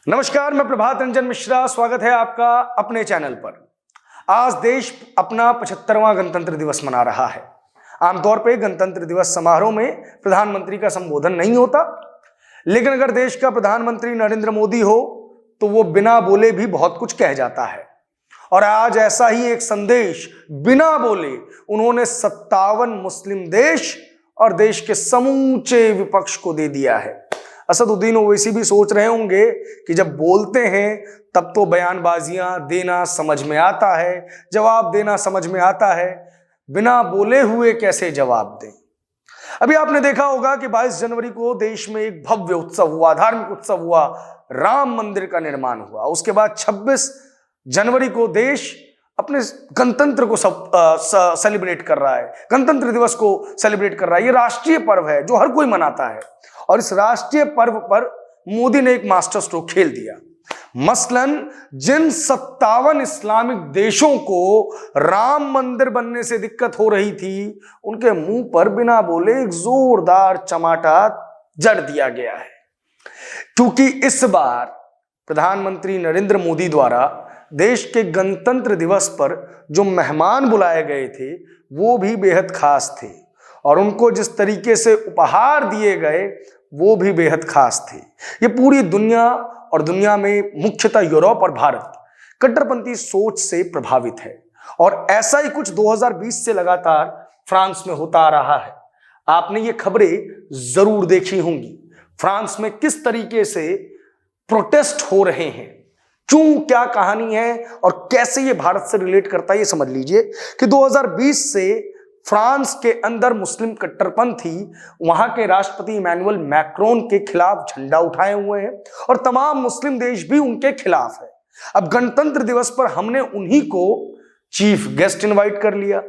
नमस्कार, मैं प्रभात रंजन मिश्रा। स्वागत है आपका अपने चैनल पर। आज देश अपना 75वां गणतंत्र दिवस मना रहा है। आमतौर पर गणतंत्र दिवस समारोह में प्रधानमंत्री का संबोधन नहीं होता, लेकिन अगर देश का प्रधानमंत्री नरेंद्र मोदी हो तो वो बिना बोले भी बहुत कुछ कह जाता है। और आज ऐसा ही एक संदेश बिना बोले उन्होंने 57 मुस्लिम देश और देश के समूचे विपक्ष को दे दिया है। असदुद्दीन ओवैसी भी सोच रहे होंगे कि जब बोलते हैं तब तो बयानबाजियां देना समझ में आता है, जवाब देना समझ में आता है, बिना बोले हुए कैसे जवाब दें। अभी आपने देखा होगा कि 22 जनवरी को देश में एक भव्य उत्सव हुआ, धार्मिक उत्सव हुआ, राम मंदिर का निर्माण हुआ। उसके बाद 26 जनवरी को देश अपने गणतंत्र को सेलिब्रेट कर रहा है, गणतंत्र दिवस को सेलिब्रेट कर रहा है। ये राष्ट्रीय पर्व है जो हर कोई मनाता है, और इस राष्ट्रीय पर्व पर मोदी ने एक मास्टर स्ट्रोक खेल दिया। मसलन जिन 57 इस्लामिक देशों को राम मंदिर बनने से दिक्कत हो रही थी, उनके मुंह पर बिना बोले एक जोरदार चमाटा जड़ दिया गया है। क्योंकि इस बार प्रधानमंत्री नरेंद्र मोदी द्वारा देश के गणतंत्र दिवस पर जो मेहमान बुलाए गए थे वो भी बेहद खास थे, और उनको जिस तरीके से उपहार दिए गए वो भी बेहद खास थे। ये पूरी दुनिया, और दुनिया में मुख्यतः यूरोप और भारत कट्टरपंथी सोच से प्रभावित है, और ऐसा ही कुछ 2020 से लगातार फ्रांस में होता आ रहा है। आपने ये खबरें जरूर देखी होंगी। फ्रांस में किस तरीके से प्रोटेस्ट हो रहे हैं, क्यों, क्या कहानी है और कैसे ये भारत से रिलेट करता है, ये समझ लीजिए कि 2020 से फ्रांस के अंदर मुस्लिम कट्टरपंथी वहां के राष्ट्रपति इमैनुअल मैक्रोन के खिलाफ झंडा उठाए हुए हैं, और तमाम मुस्लिम देश भी उनके खिलाफ है। अब गणतंत्र दिवस पर हमने उन्हीं को चीफ गेस्ट इनवाइट कर लिया।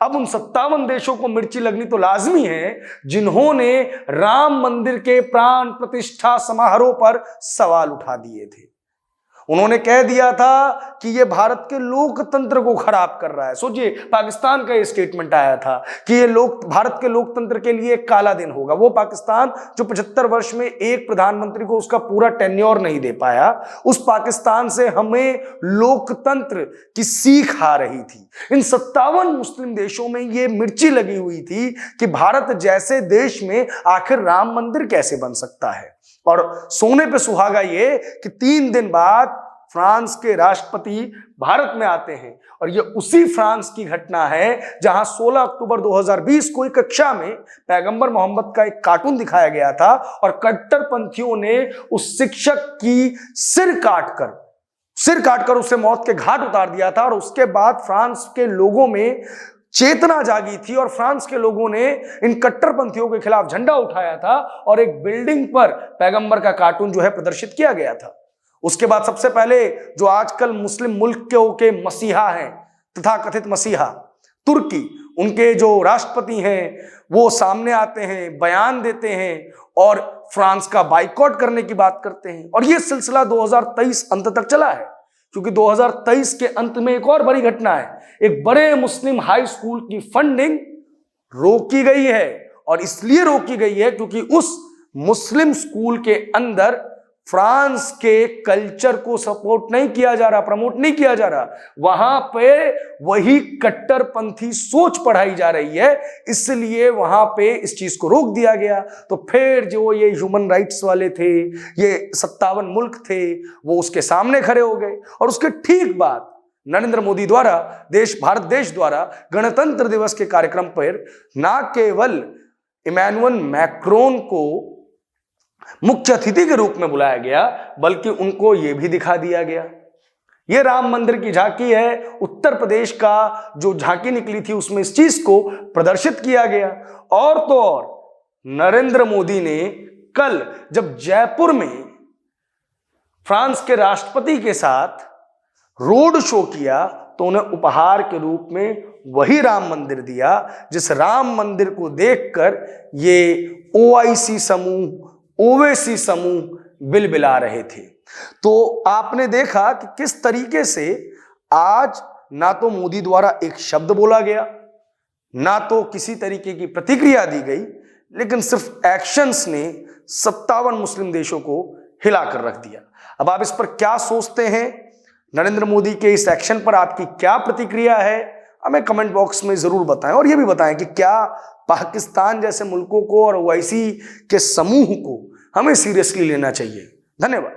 अब उन 57 देशों को मिर्ची लगनी तो लाजमी है जिन्होंने राम मंदिर के प्राण प्रतिष्ठा समारोह पर सवाल उठा दिए थे। उन्होंने कह दिया था कि यह भारत के लोकतंत्र को खराब कर रहा है। सोचिए, पाकिस्तान का यह स्टेटमेंट आया था कि यह भारत के लोकतंत्र के लिए एक काला दिन होगा। वो पाकिस्तान जो 75 वर्ष में एक प्रधानमंत्री को उसका पूरा टेन्योर नहीं दे पाया, उस पाकिस्तान से हमें लोकतंत्र की सीख आ रही थी। इन 57 मुस्लिम देशों में यह मिर्ची लगी हुई थी कि भारत जैसे देश में आखिर राम मंदिर कैसे बन सकता है। और सोने पे सुहागा ये कि 3 दिन बाद फ्रांस के राष्ट्रपति भारत में आते हैं, और ये उसी फ्रांस की घटना है जहां 16 अक्टूबर 2020 को एक कक्षा में पैगंबर मोहम्मद का एक कार्टून दिखाया गया था, और कट्टरपंथियों ने उस शिक्षक की सिर काटकर उसे मौत के घाट उतार दिया था। और उसके बाद फ्रांस के लोगों में चेतना जागी थी, और फ्रांस के लोगों ने इन कट्टरपंथियों के खिलाफ झंडा उठाया था, और एक बिल्डिंग पर पैगंबर का कार्टून जो है प्रदर्शित किया गया था। उसके बाद सबसे पहले जो आजकल मुस्लिम मुल्कों के मसीहा हैं, तथाकथित मसीहा, तुर्की, उनके जो राष्ट्रपति हैं वो सामने आते हैं, बयान देते हैं और फ्रांस का बाइकॉट करने की बात करते हैं। और यह सिलसिला 2023 अंत तक चला है, क्योंकि 2023 के अंत में एक और बड़ी घटना है। एक बड़े मुस्लिम हाई स्कूल की फंडिंग रोकी गई है, और इसलिए रोकी गई है क्योंकि उस मुस्लिम स्कूल के अंदर फ्रांस के कल्चर को सपोर्ट नहीं किया जा रहा, प्रमोट नहीं किया जा रहा। वहां पे वही कट्टरपंथी सोच पढ़ाई जा रही है, इसलिए वहां पे इस चीज को रोक दिया गया। तो फिर जो ये ह्यूमन राइट्स वाले थे, ये 57 मुल्क थे, वो उसके सामने खड़े हो गए। और उसके ठीक बाद नरेंद्र मोदी द्वारा भारत देश द्वारा गणतंत्र दिवस के कार्यक्रम पर ना केवल इमैनुअल मैक्रोन को मुख्य अतिथि के रूप में बुलाया गया, बल्कि उनको यह भी दिखा दिया गया। यह राम मंदिर की झांकी है। उत्तर प्रदेश का जो झांकी निकली थी उसमें इस चीज को प्रदर्शित किया गया। और तो और नरेंद्र मोदी ने कल जब जयपुर में फ्रांस के राष्ट्रपति के साथ रोड शो किया, तो उन्हें उपहार के रूप में वही राम मंदिर दिया जिस राम मंदिर को देखकर ये ओआईसी समूह, ओवैसी समूह बिलबिला रहे थे। तो आपने देखा कि किस तरीके से आज ना तो मोदी द्वारा एक शब्द बोला गया, ना तो किसी तरीके की प्रतिक्रिया दी गई, लेकिन सिर्फ एक्शंस ने 57 मुस्लिम देशों को हिलाकर रख दिया। अब आप इस पर क्या सोचते हैं, नरेंद्र मोदी के इस एक्शन पर आपकी क्या प्रतिक्रिया है, हमें कमेंट बॉक्स में जरूर बताएं। और यह भी बताएं कि क्या पाकिस्तान जैसे मुल्कों को और ओआईसी के समूह को हमें सीरियसली लेना चाहिए। धन्यवाद।